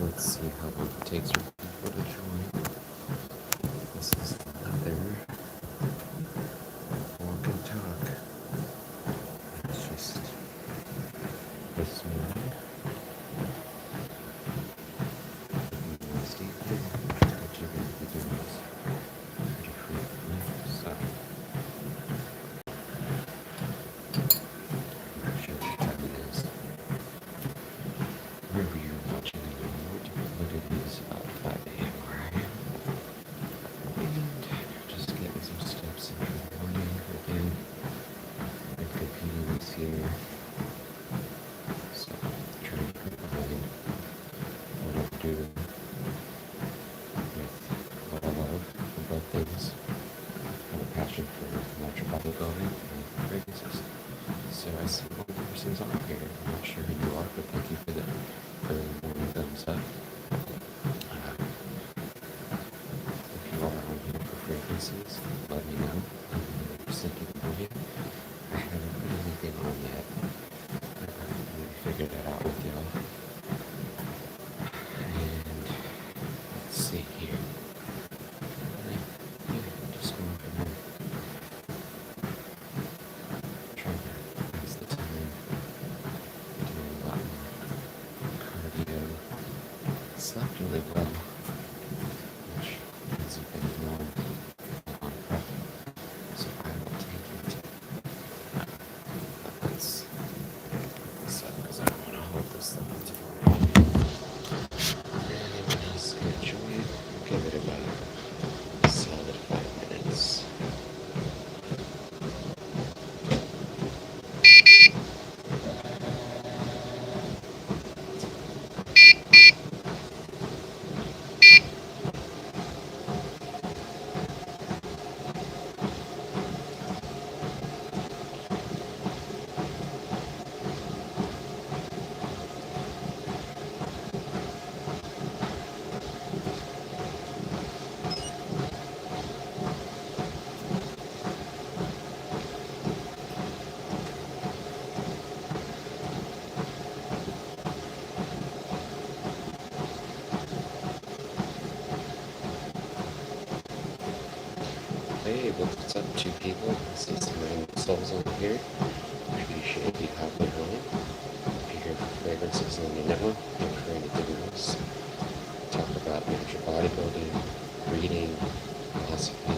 Let's see how long it takes for people to join. This is another walk and talk. It's just this morning. Wednesday, what you're going to be doing is pretty frequently. So, I'm not sure what time it is. Wherever you're watching in the world, but it is about 5 a.m. where I am. And just getting some steps in the morning again. And competing this year. So, trying to get behind what I'm doing with what I love above things. I have a passion for natural bodybuilding and fragrances. So I see one person's on here. I'm not sure who you are, but thank you for the early morning thumbs up. If you are on here for fragrances, let me know. I'm thinking about it. I haven't put anything on yet. I haven't really figured that out with y'all. And let's see here. Just going from there. Trying to pass the time. Doing a lot more cardio. Slept really well, which hasn't been known on prep. So I will take it. But let's up because I don't want to hold this thing too long. Anyone else going to join? Give it about a solid 5 minutes. Hey, what's up, two people? I see some random souls on here. I appreciate you hopping on. If you're here for fragrances, let me know. If for anything else, talk about natural bodybuilding, reading, philosophy.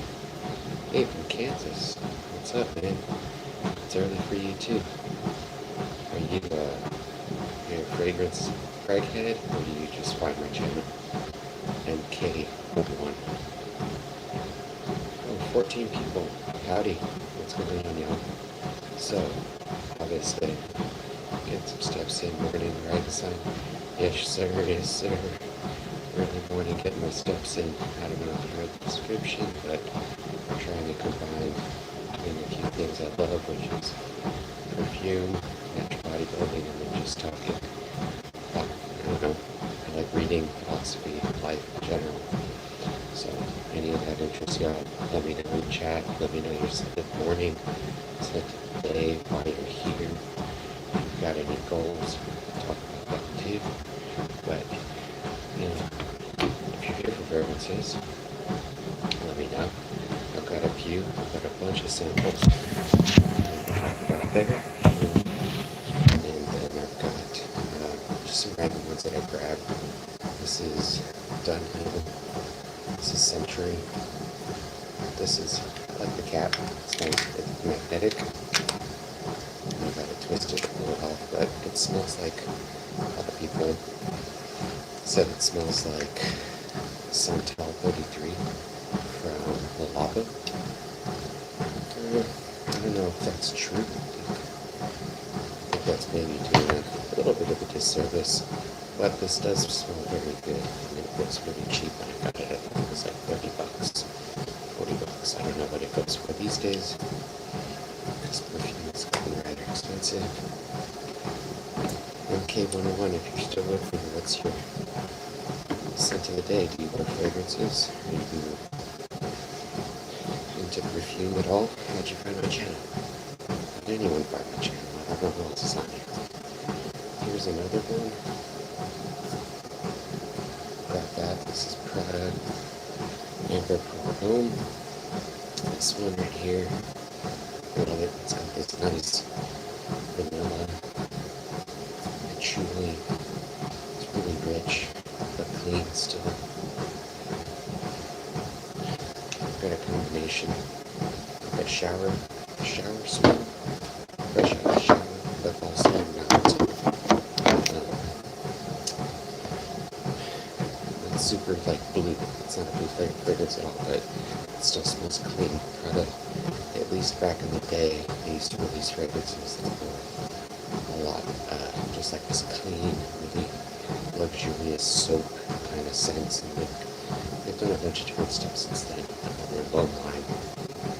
Hey, from Kansas. What's up, man? It's early for you too. Are you a fragrance crackhead, or do you just find my channel? MK1. 14 people. Howdy. What's going on, y'all? So, obviously, getting some steps in morning, right, son? Yes, sir. Yes, sir. Early morning, getting my steps in. I don't know if you read the description, but I'm trying to combine between a few things I love, which is perfume, natural bodybuilding, and then just talking about, I don't know, I like reading, philosophy, life in general. So, any of that interests y'all, let me know in chat. Let me know your set morning, set day, why you're here. If you've got any goals, talk about that too. But, you know, if you're here for fragrances, let me know. I've got a few, I've got a bunch of samples. I've got there. And then I've got just some random ones that I grabbed. This is Dunhill. This is Century. This is like the cap. It's magnetic. I got it twisted to pull it off, but it smells like a lot of people said it smells like Santal 33 from La Lava. I don't know if that's true. I think that's maybe doing a little bit of a disservice. But this does smell very good, and it was really cheap when I got it. I think it was like $30, $40. I don't know what it goes for these days, because perfume is getting rather expensive. MK101, if you're still with me, what's your scent of the day? Do you wear fragrances? Are you into perfume at all? How'd you find my channel? How did anyone find my channel? I don't know who else is on here. Here's another one. got that. This is Prada Amber Pro Home. This one right here, I love it. It's got this nice vanilla patchouli. It's really rich, but clean still. I've got a combination of a shower smell, fresh out of the shower, but also not it's super like blue. It's not a blue fragrance at all, but it still smells clean. Prada, at least back in the day, they used to release fragrances that were a lot just like this clean, really luxurious soap kind of scents, and they've done a bunch of different stuff since then. Their low line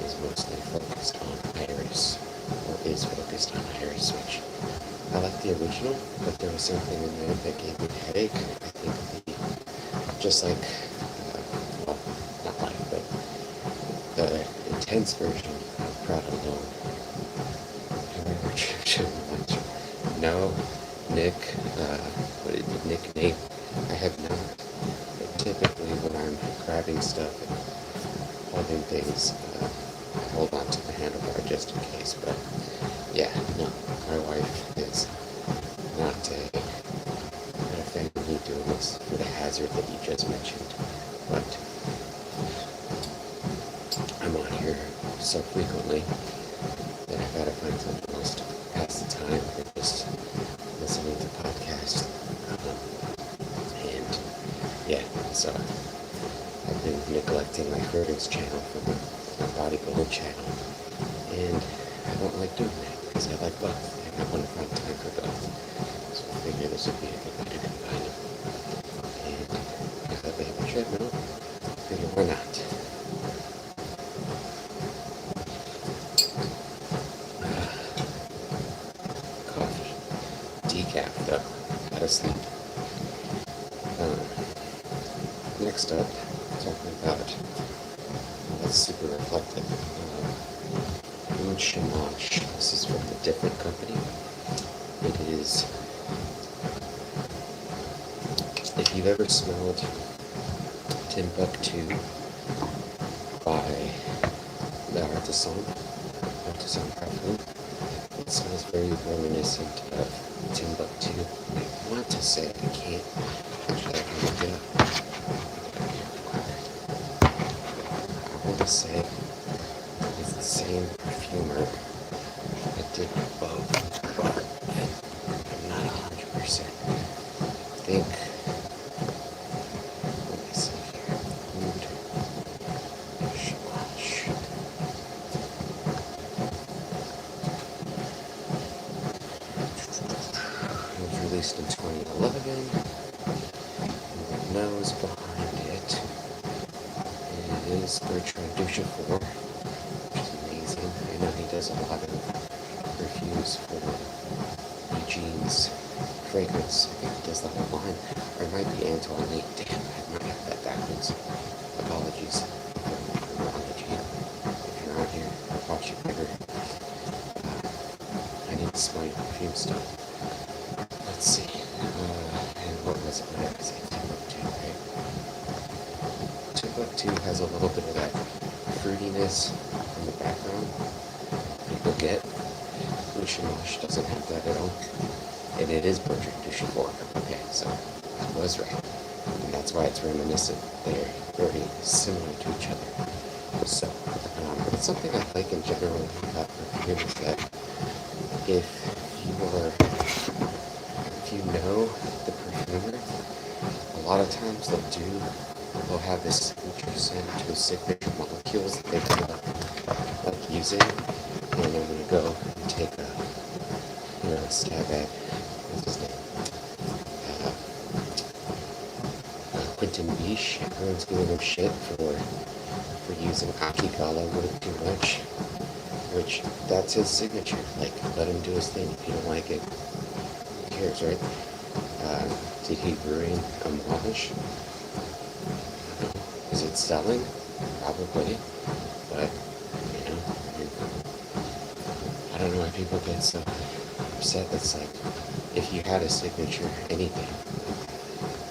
is mostly focused on iris, or is focused on iris, which I like the original, but there was something in there that gave me a headache. I think just like, well, not like, but the intense version of Prada Alone. No, Nick, what is the nickname? I have not. But typically when I'm grabbing stuff and holding things, I hold on to the handlebar just in case. But yeah, no, my wife is not a fan of me doing this for the hazard that you just mentioned. But I'm on here so frequently that I've got to find something else to pass the time than just listening to podcasts. And yeah, so I've been neglecting my fragrance channel from my bodybuilding channel, and I don't like doing that because I like both, and I want to find time for both. So I figure this would be a good way to combine them. And if I have a treadmill, I figure why not? Coffee, decaf though, gotta sleep. Next up, talking about that's super reflective. Shamash. This is from a different company. It is, if you've ever smelled Timbuktu by the Artisan perfume, it smells very reminiscent of Timbuktu. I want to say, I can't, actually I can look it up. I want to say it's the same perfumer that did both, but I'm not 100%. I think, let me see here, Oud Shamash. It was released in 2011, and the nose behind it is Bertrand Duchefort, which is amazing. I know he does a lot of reviews for Eugene's fragrance. I think he does the whole line. Or it might be Antoine Lee. Damn, I might have that backwards. Apologies for wrong, Eugene. If you're on here, I'll watch you better. I need to smell your perfume stuff. Let's see. And what was it? What did I say? Timbuktu, right? Timbuktu has a little bit of that fruitiness in the background people get. Shamash doesn't have that at all. And it is Bertrand Duchefort. Okay, so I was right. And that's why it's reminiscent. They're very similar to each other. So, it's something I like in general about perfume is that if you know the perfumer, a lot of times they'll have this signature scent to signature molecules that they feel like using, and I'm going to go and take a stab at, what's his name, Quentin Biche. Everyone's giving him shit for using Akigala wood too much, which that's his signature. Like, let him do his thing. If you don't like it, who cares, right? Did he ruin Amouage? Is it selling? Probably, but I don't know why people get so upset. That's like, if you had a signature, anything,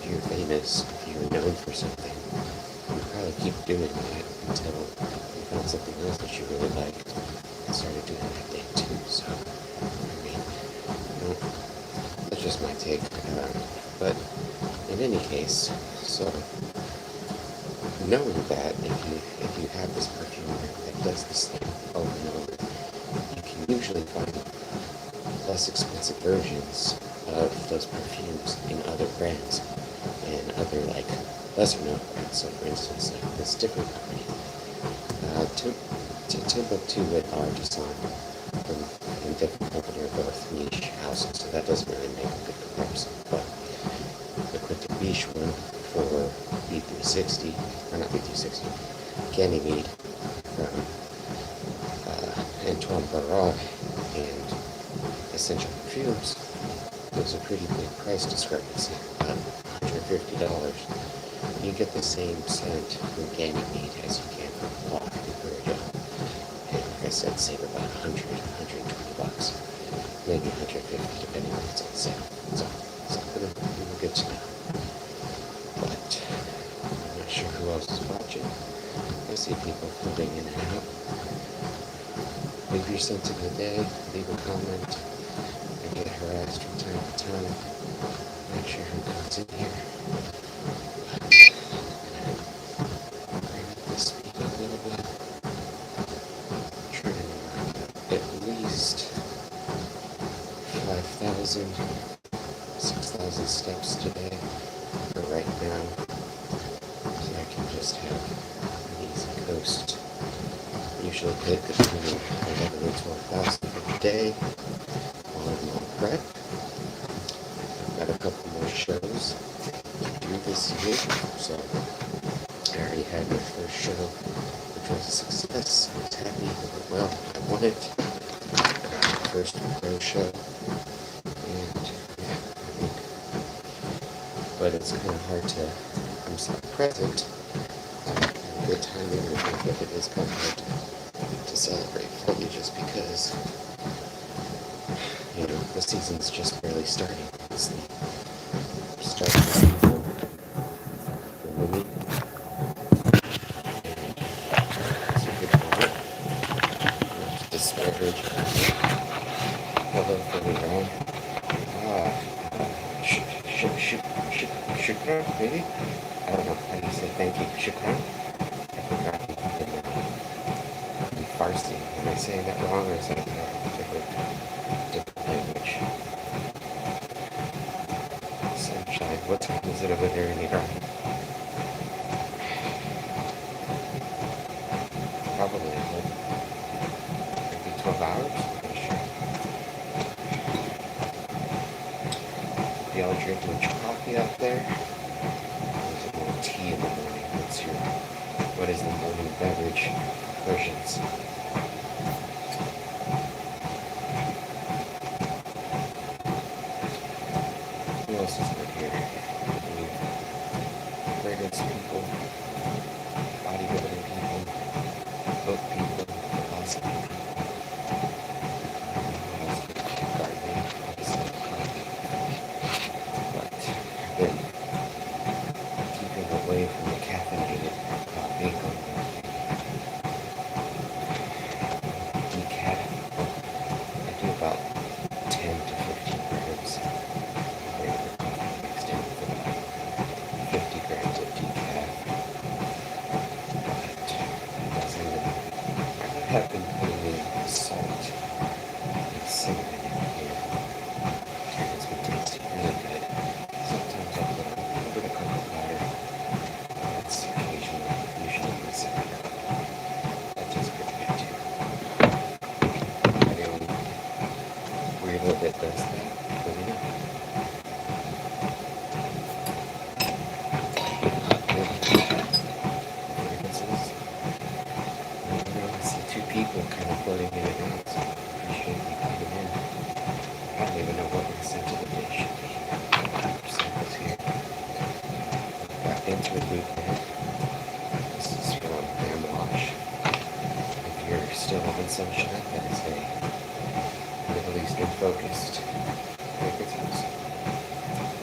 if you're famous, if you're known for something, you'd probably keep doing that until you found something else that you really liked and started doing that thing too. So, I mean, that's just my take. But in any case, so knowing that if you have this perfume that does this thing over and over, you can usually find less expensive versions of those perfumes in other brands and other like lesser known brands. So for instance, like this different company, Timbuktu and Artisan from different company are both niche houses, so that doesn't really make a good comparison. But the Quinta Biche one for B360, or not B360, Ganymede from Antoine Barraud and Essential Perfumes, there's a pretty big price discrepancy, about $150. You get the same scent from Ganymede as you can from Block and Burrito. And like I said, save about $100, $120, maybe $150 depending on what's on sale. So something good to know. But I'm not sure who else is watching. I see people flipping in and out. Leave your scent of the day, leave a comment. I get harassed from time to time. Not sure who comes in here. Bring up the speed a little bit. Trying to round up at least 5,000, 6,000 steps today for right now. So I can just have an easy coast. Usually hit between 11 and 12,000 per day while I'm on prep. I've got a couple more shows to do this year, so I already had my first show, which was a success. I was happy, it went well, I won it. First pro show, and yeah, I think, but it's kind of hard to, I'm so present, good timing or anything, but it is kind of hard to celebrate fully just because, you know, the season's just barely starting. It's the start of the season for me. It's a good point. Not to disparage. Hello, Fully Shukran, maybe? I don't know how you say thank you. Shukran? I forgot in Farsi. Am I saying that wrong, or is that a different language? Sunshine. What time is it over there in Iran? Probably maybe 12 hours? I'm pretty sure. Y'all drink much coffee out there? Or is it more tea in the morning? What is the morning beverage versions? Who else is not here? Fragrance people, bodybuilding people, book people, philosophy people, gardening, obviously coffee. But I've been keeping away from the caffeinated coffee, going decaf. I do about 10 to 15 grams. Regular coffee mixed in with about 50 grams of decaf. But it doesn't even, I have been putting in salt and cinnamon in here. And it's been tasting really good. Sometimes I'll put a little bit of cocoa powder. That's occasionally, usually with cinnamon. That tastes pretty good too. Anyone weirdo that does that, let me know. Fragrances. I don't know, I see two people kind of floating in and out, so I appreciate you coming in. I don't even know what my scent of the day should be. Samples here. Got Interlude there. This is from Ham Wash. If you're still having sunshine, that is a Middle Eastern focused fragrances.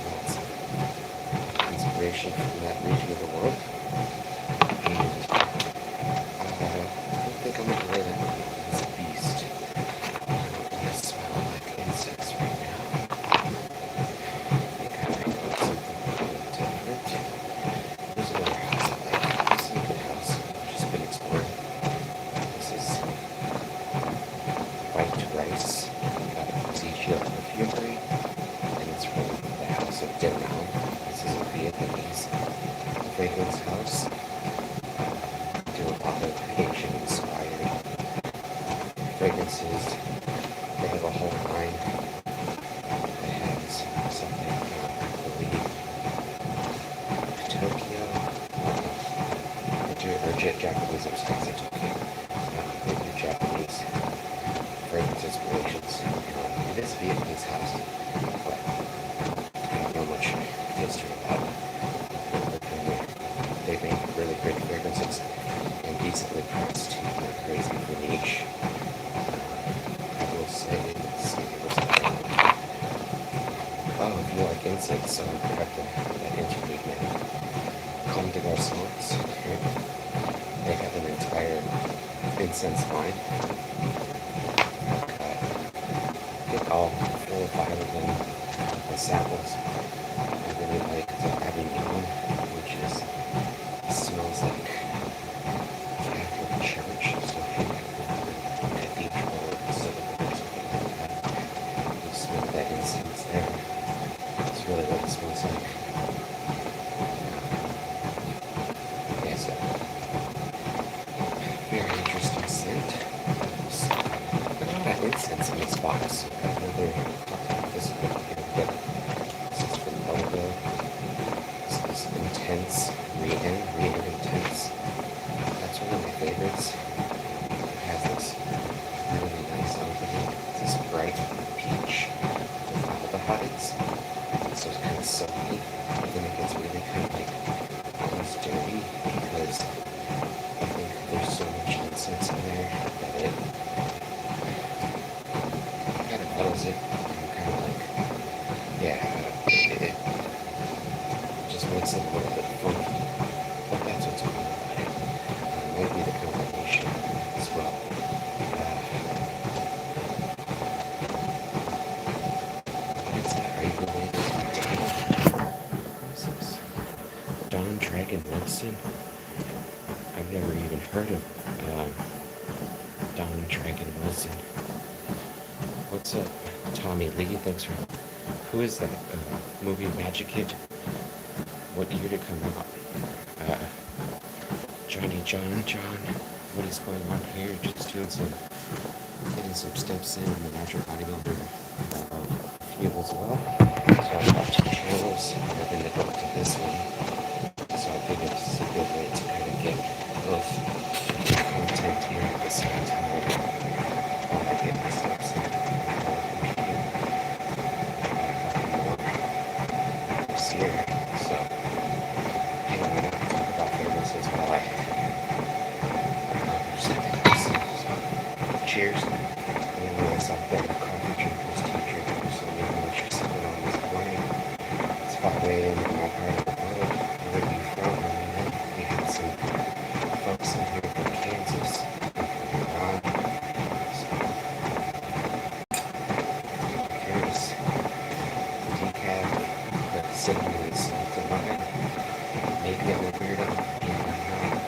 Lots of inspiration from that region of the world. And I don't think I'm gonna wear that as a beast. I don't want to smell like insects right now. I think I might go with something a little different. There's another house I like. This is a good house. I've just been exploring. This is white rice. Got a Zechia perfumery. And it's from the house of Denal. This is a Vietnamese fragrance house. Do a lot of Asian inspired fragrances. They have a whole line that has something from, I believe, Tokyo, or Japanese, it was considered Tokyo. They do Japanese fragrance inspirations. It is a Vietnamese house, but I don't know much history about it. They make really great fragrances and decently priced, not crazy for niche. I will say, let's see, what's that? Oh, if you like incense, so we have that interlude now. Comme des Garçons. They have an entire incense line. I think all 4 or 5 of them as samples. I really like the Avignon, which smells like Catholic church, so cathedral or basilica or something like that. You smell that incense there. It's really what it smells like. Yeah, so very interesting scent. Look at all that incense in this box. Got another, this is what you're gonna get. This is from Elbow. This is intense, re-end intense. That's one of my favorites. It has this really nice opening. This bright peach with aldehydes. So it's kind of soapy, but then it gets really kind of like almost dirty because I think there's so much incense in there that it kind of muddles it and kind of like, yeah, it just makes it a little bit funky. But that's what's cool about it. It might be the combination as well. What is that? Are you related to Taylor? What is this? Don Dragon Wilson? I've never even heard of Don Dragon Wilson. What's up, Tommy Lee? Thanks for... Who is that? Movie Magic Kid? What year to come out? John, what is going on here? Just getting some steps in the natural bodybuilder field as well. So I've got 2 channels, I've been to go to this one. So I figured this is a good way to kind of get both content here at the same time while I get my steps in. This year. So anyway, I can talk about fragrances while I cheers. And realize I've been a coffee drinker's teacher, so maybe what you're sipping on this morning. It's 5 a.m. in my part of the world. Where are you from? I mean, we had some folks in here from Kansas and from Iran. So here's the decaf, the cinnamon and salt in mine. Maybe I'm a weirdo.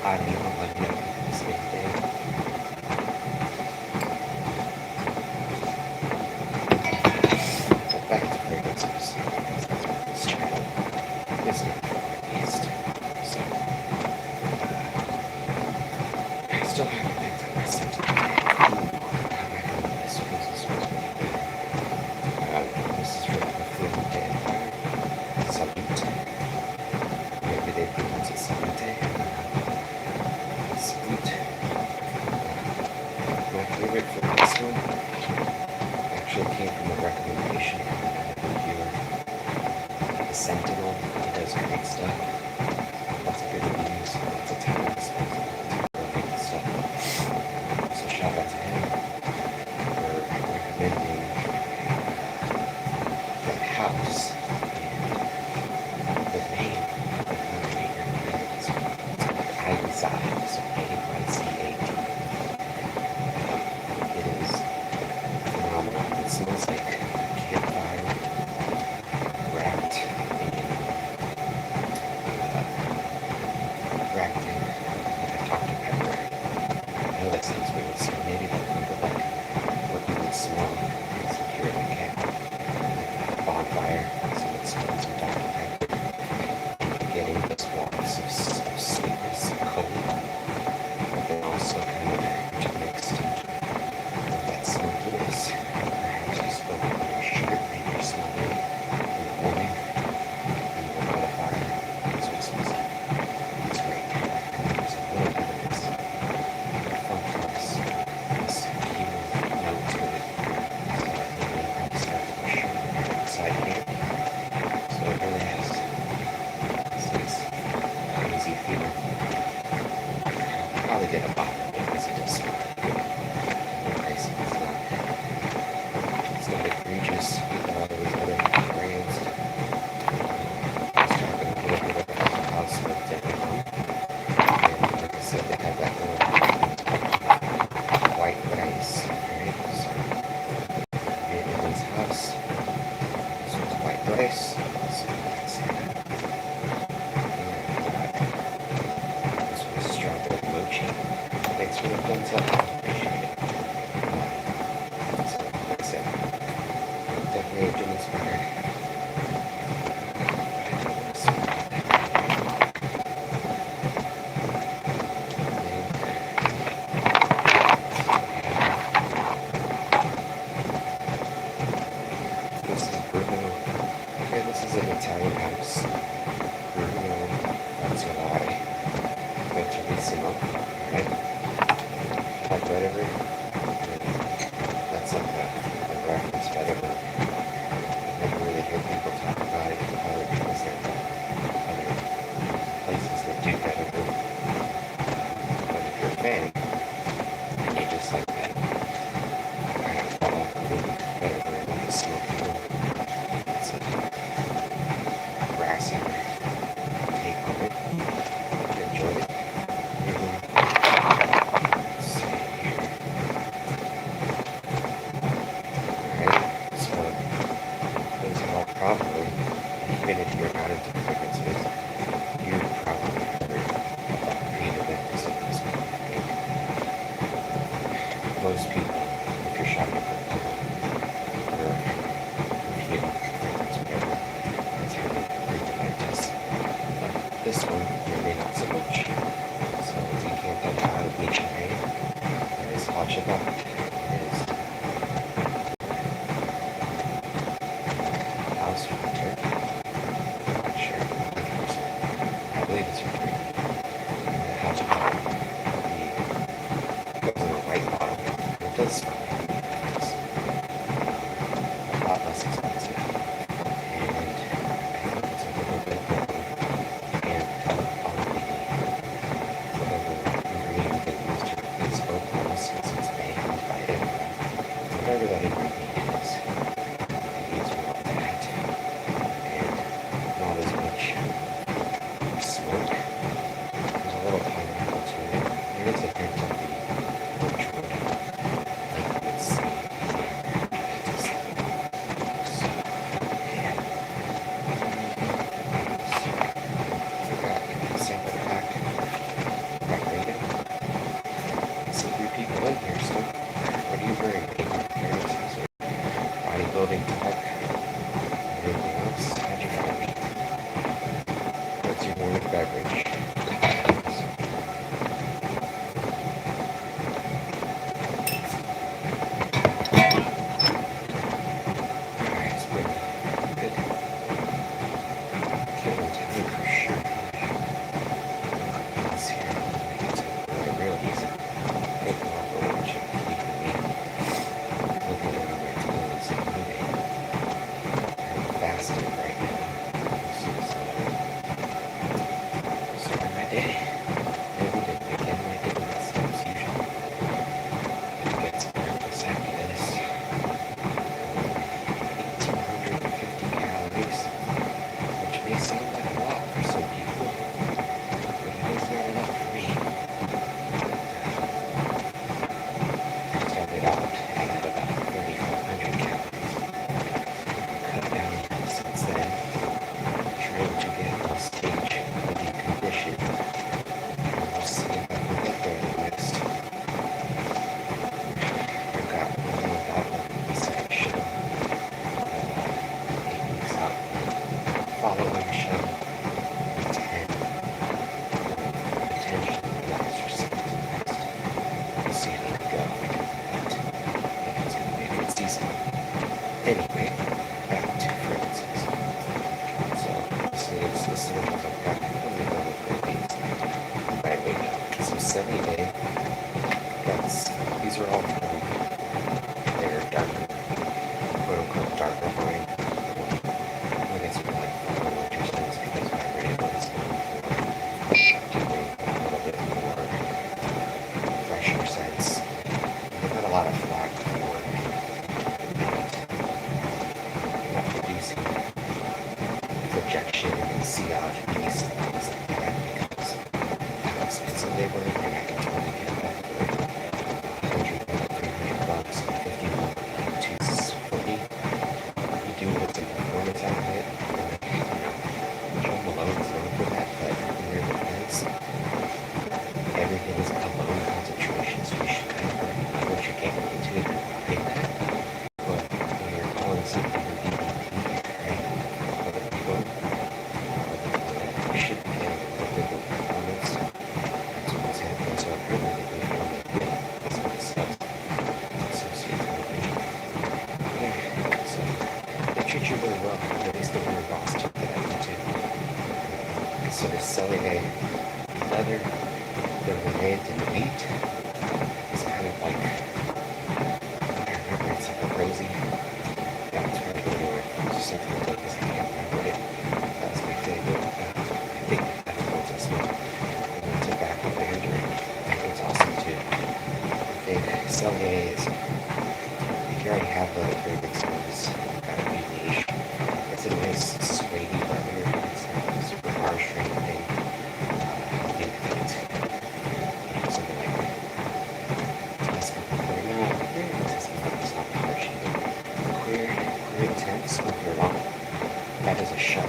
I don't know. Let me know this big day. Back to fragrances. This channel is not released. So I still haven't picked up my scent. I recommend this because this one's really good. This is from Perfume de Salute. Maybe they pronounce it Salute. Salute. My favorite for this one actually came from a recommendation from another reviewer. The Sentinel, he does great stuff. Lots of good reviews, lots of talents, great stuff. So shout out to him for recommending that house. And the name of out into fragrances, you've probably heard about creative awareness at this point. Most people, if you're shopping for a perfume, fragrance, whatever, that's how they create the test. But this one, maybe not so much. So if you can't get out of nature, there is hot about it. House from Turkey. I'm not sure. 100%. I believe it's from Turkey. The house bottle. It goes in a white bottle. It does smell like it's a lot less expensive. And I think it's a little bit better. And all the ingredient they used to replace both ones since it's banned by everyone. Whatever that ingredient is. Bodybuilding talk, everything else. How'd you find me? What's your morning beverage? It's been good. Killing time for sure. Let's see here. Make it real easy. Take them off the watch and keep me. Look at everywhere it's going. It's moving. I'm fasting right now. Starting my day. Every day. Begin my day with steps usually. And get some breakfast after this. 1,850 calories, which may sound like a lot for some people, but it is not enough for me. Started out at about 3,500 calories. Cut down since then, trying to get on stage with the condition. We'll see if I can get there next. I've got one without one. He said I should have 8 weeks out. Following show 10. Potentially last or 6 next. We'll see how it goes. But it's going to be a good season. Anyway, back to fragrances. So, this is the ones I've got. Let me go with these. Right, wait now. So 70-day. These are all they're darker, quote unquote darker wine. I guess we're like winter things because my radio is known for doing a little bit more fresher scents. They've got a lot of flag for not producing projection and COG things like that because how expensive they were, and I can totally get that for $100, $300, $50, $240. You do with some performance out of it. Joe Malone is known for that, but in their defense, everything is cologne concentration, so you should kind of know what you're getting into if you're buying that. But when you're calling something a DDT, right? Other people, you should be getting a little bit of performance. That's what's happening. So apparently they don't make it. That's what it says. Associated with me. Yeah, so they treat you really well. At least the one in Boston that I went to. So they're selling a leather, the red and the wheat. It's kind of like, I remember it's like a rosy. Yeah, it's probably anywhere. It's just something like this. I can't remember it. That was my favorite. I think that's what I smelled. And then tobacco mandarin. I think it's awesome too. I think Cellier is, if you already have the fragrance, it's gotta be niche. It's a nice suede leather. It's not a super harsh or anything. I think that something like that. It's not harsh either. Queer intense with your lung. That is a shot.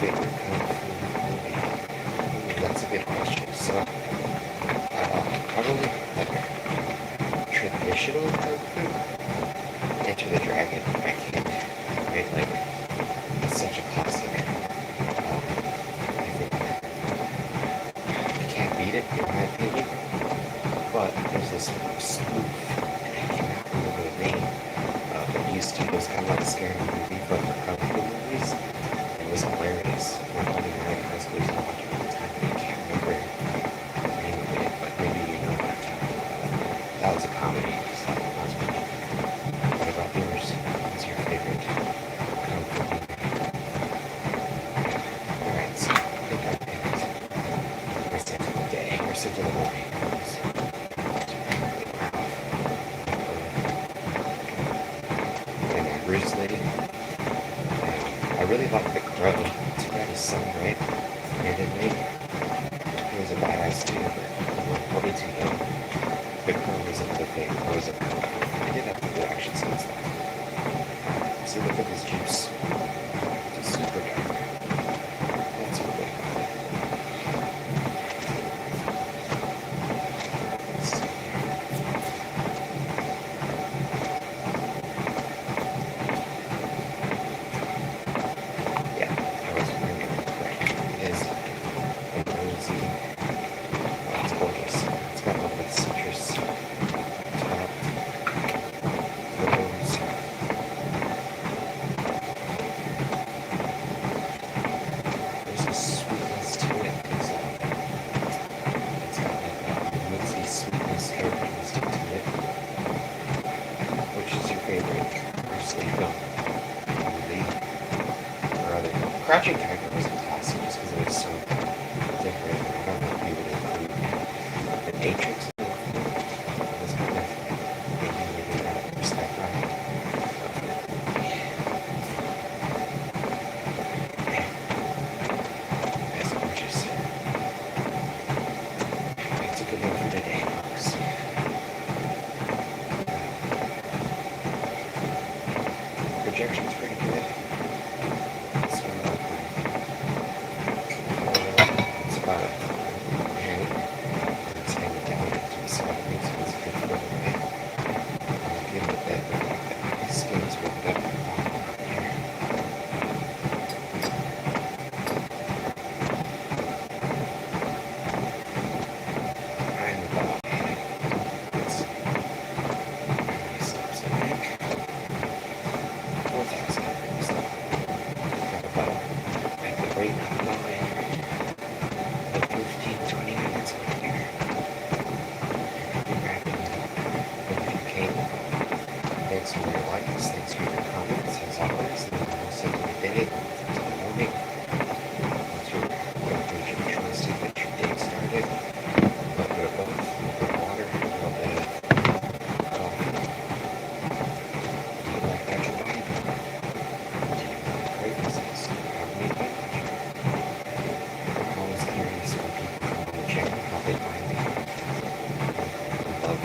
favorite kung fu movie? Ooh, that's a good question. So, probably like traditional kung fu. Enter the Dragon. I can't. Right? Like, it's such a classic. I think you can't beat it, in my opinion. But there's this spoof, and I cannot remember the name. But it used to. It was kind of like a scary movie, but for kung fu movies, it was hilarious. My buddy and I in high school used to watch it all the time, and I can't remember the name of it, but maybe you know what I'm talking about. That was a comedy. So that was funny. What about yours? What's your favorite kung fu movie? Alright, so I think I picked my scent of the day, or scent of the morning. And Bruce Lee. I really like The Crow. Too bad his son, right? Brandon Lee. He was a badass too, but probably too young. The Crow was another thing. I did have to do action scenes though. See, look at his juice. It's super dark. That's what they call it. Let's see here. Yeah, I was remembering correct. It is a rosy. Well, it's gorgeous. It's got a little bit of citrus top, rose. There's a sweetness to it. It's got like a minty sweetness characteristic to it. Which is your favorite Bruce Lee film? Movie or other film? Crouching Tiger was a classic just because it was so different. I don't know if you would include The Matrix. It was kind of making me in that respect, right? That's gorgeous. It's a good one for today, folks. Projection's pretty good. So, it's about a hang. It's hanging down into the side of me, so it's a good foot away. I'll give it a bit, but the skin's ripped up at the bottom here. I'm about, let's see, how many steps I make? 4,000 so got about at the rate of going like 15-20 minutes on here. We're wrapping it up. If you came, thanks for your likes, thanks for your comments as always. And then we'll see you today until the morning. Once you're trying to see that your day started, a little bit of both, a little bit of water, a little bit of coffee. Do you like that, your body? Great business. Have me advantage. I'm always curious when people come on the channel how they find me. I love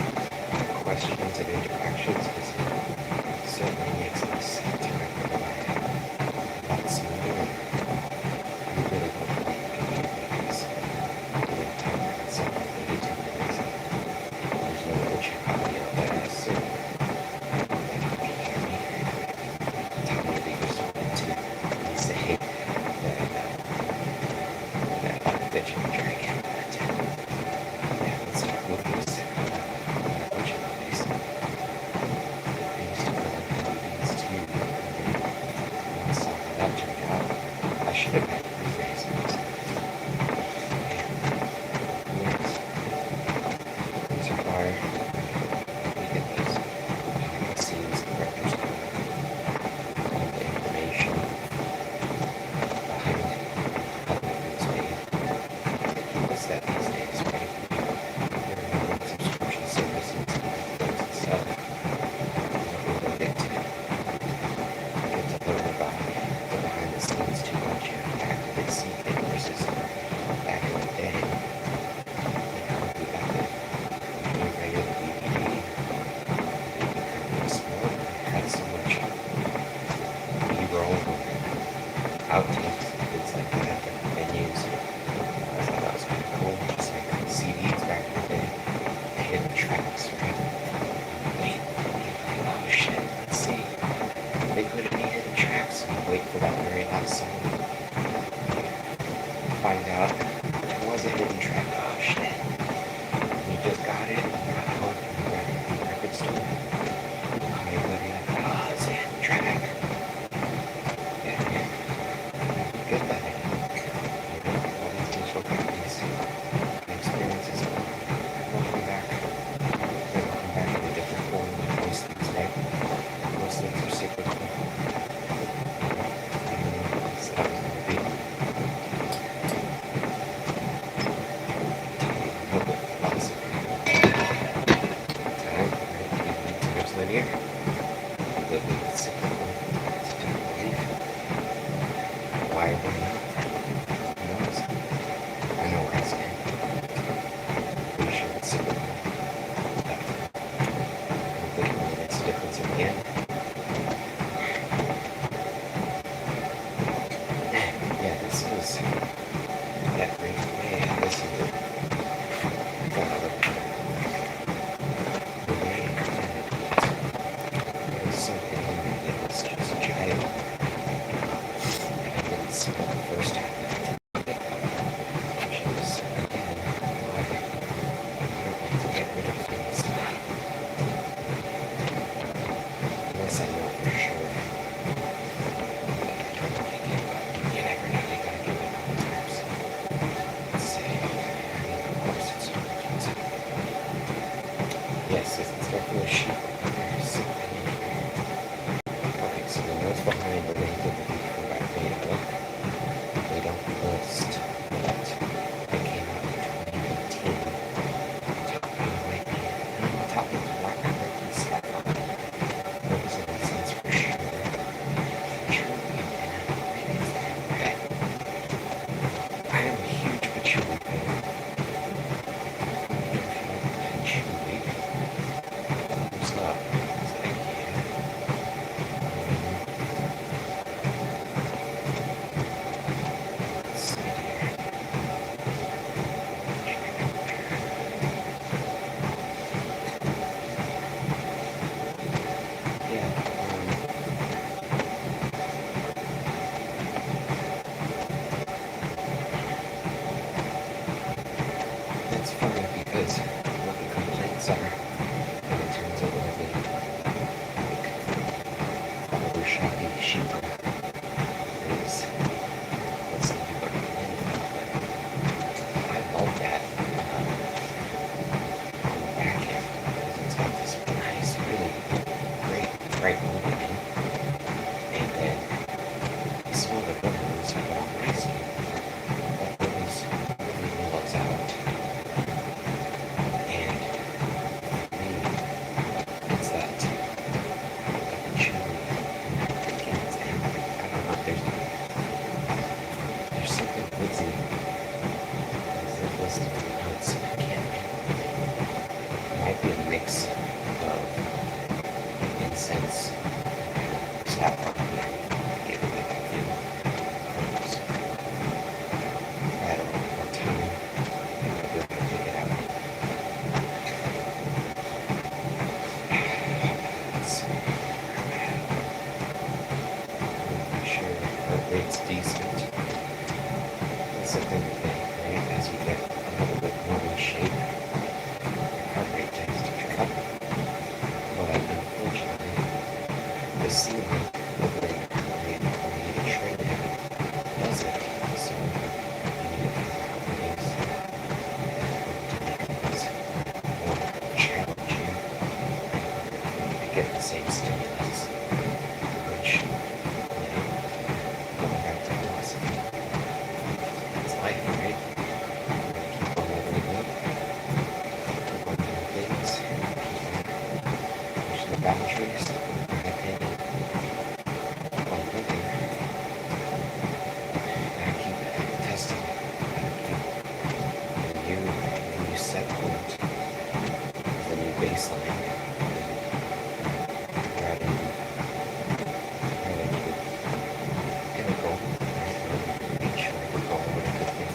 questions and interactions because it certainly makes this time go by a lot smoother. And I really hope that you can do things with time for myself on YouTube because there's no other channel out there so that you can hear me. Tell me that you're starting to say that you enjoy again. But yeah, let's talk movies. A bunch of movies. I used to really like movies too. Once that turned out, I should have had rephrase it. And so far, we get these behind the scenes, the director's cut, all the information behind how the movie was made. up. It wasn't hidden track. Oh shit. You just got it. Got home from the record store. Call your buddy like, oh, it's a hidden track. Yeah. Good buddy. You know, all these digital companies, the experiences will come back. They will come back in a different form than most things, right? Most things are cyclical. Linear, but it's cyclical. It's a different belief. Why or not? Who knows? I know where I stand. Pretty sure it's cyclical. I'm thinking that makes a difference in the end. Yeah, this is that brings me. This is it. First time. She was, again, I don't like to get rid of things. Unless I know for sure. I don't like it, but you never know. You gotta give it a couple times. Let's say, of course it's so. Yes, it's definitely a sheep. There's something in here. Okay, so the notes behind the link of the video got available. They don't list that they came out in 2018. Topping might be black cookie stuff. Those are the sense for sure. Truly, maybe it's that. I am a huge patchouli fan. Patchouli. Who's not? Thank you. It's funny because what the complaints are, and it turns out to be like overshotty sheep is what's the people are complaining about. But I love that on the back end because it's got this nice, really great bright opening, and then you smell the bubbles all nicely. That really mellows out. Might be a mix of incense and saffron. Get rid of that feel. I don't know what time I'll be able to take it out. Let's make sure heart rate's decent. That's the thing with it, right? As you get a little bit more in shape, heart rate tends to drop. But unfortunately, the ceiling of the heart rate when you train it doesn't. So you need a couple days to make things more challenging to get the same stimulus, which, going back to philosophy, it's life, right? Keep on leveling up, keep on doing things, push the boundaries, in my opinion, keep on living, gotta keep testing, gotta keep when you set point, the new baseline, try to keep it pinnacle, right? Reach like a goal with a good thing.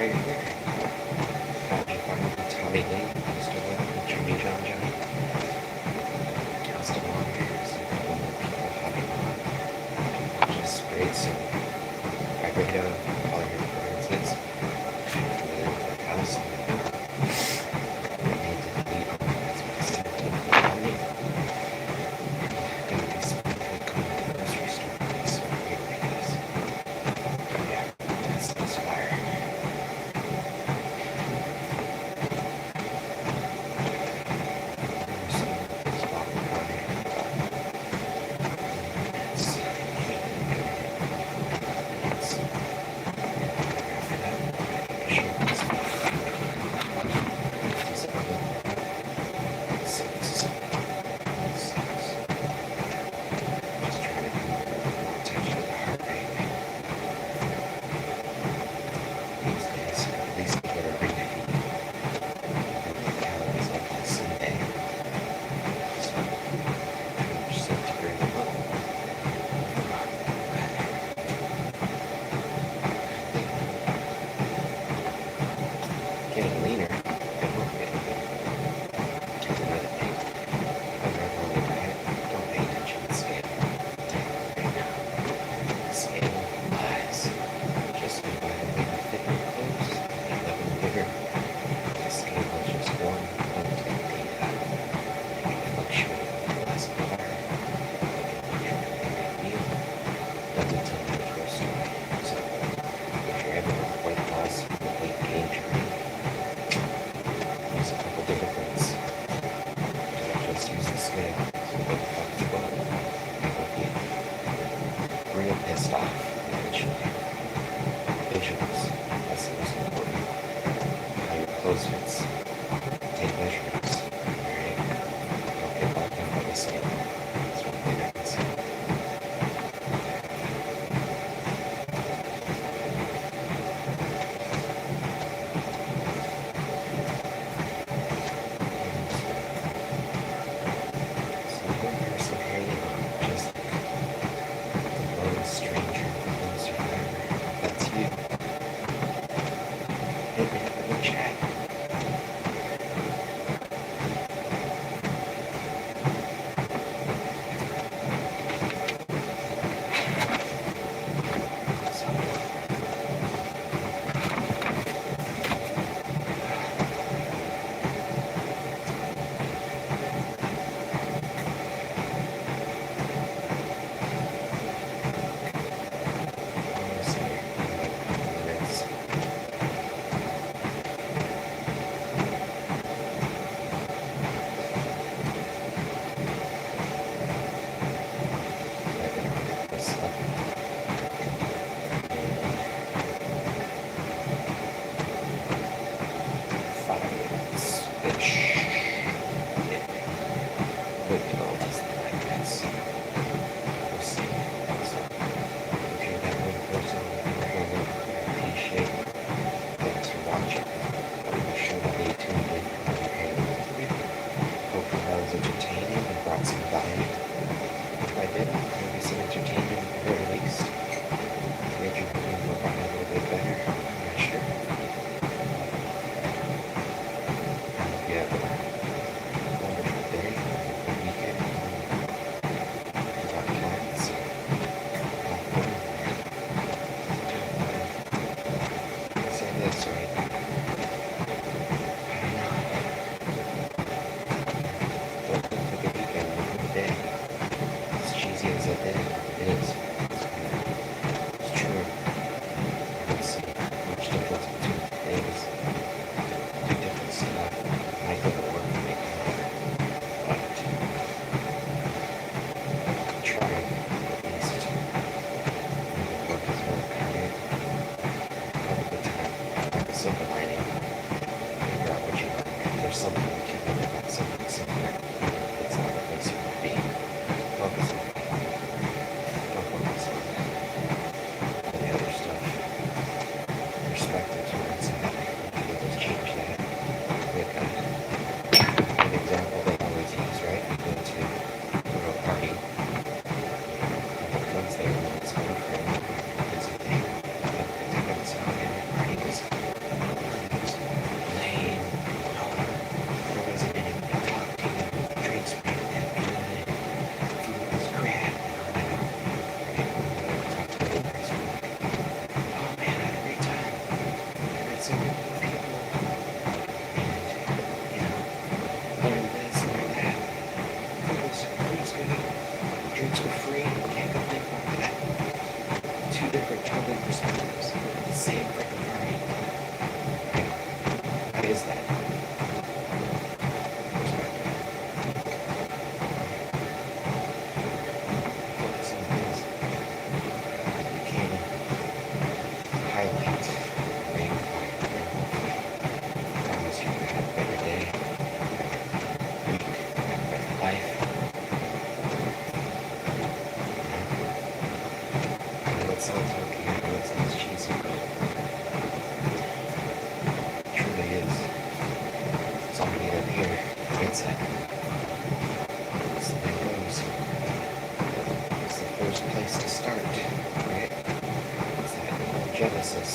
you're here. How'd you find Tommy Lee? Still with him? Jimmy John John? Still on here? Still a couple more people hopping on. Which is great. So I break down all your preferences. House. I need to delete all that's messed up on me. Gonna be spending going to the grocery store. So weird like this. Yeah, that's this fire. Real pissed off eventually. Visuals, that's the most important. How your clothes fits. Take measurements. Alright? Don't get locked in by the scale. That's one thing I can say. So one person here, you know, just stranger, lone survivor. That's you. Hit me up in the chat. learn this, learn that. Food's good. Drinks were free. Can't complain about that. Two different totally perspectives. The same freaking party. What is that? Place to start, right? It's that Genesis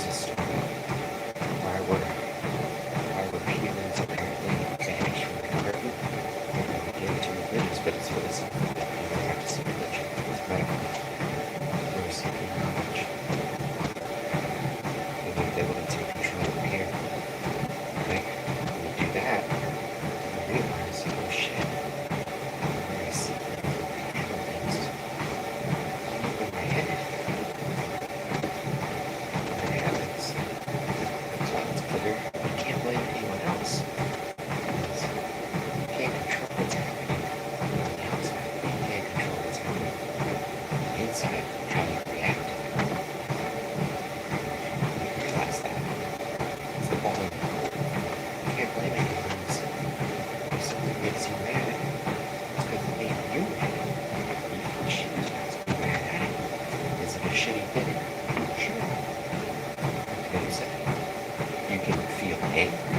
story. Why were humans apparently banished from the garden? We're going to get into religions, but it's really something that you don't have to see religion. It's medical. There's something knowledge. We need to be able to take control of here. Right? When we do that, we realize, oh shit. Shitty thing. Sure. You can feel angry.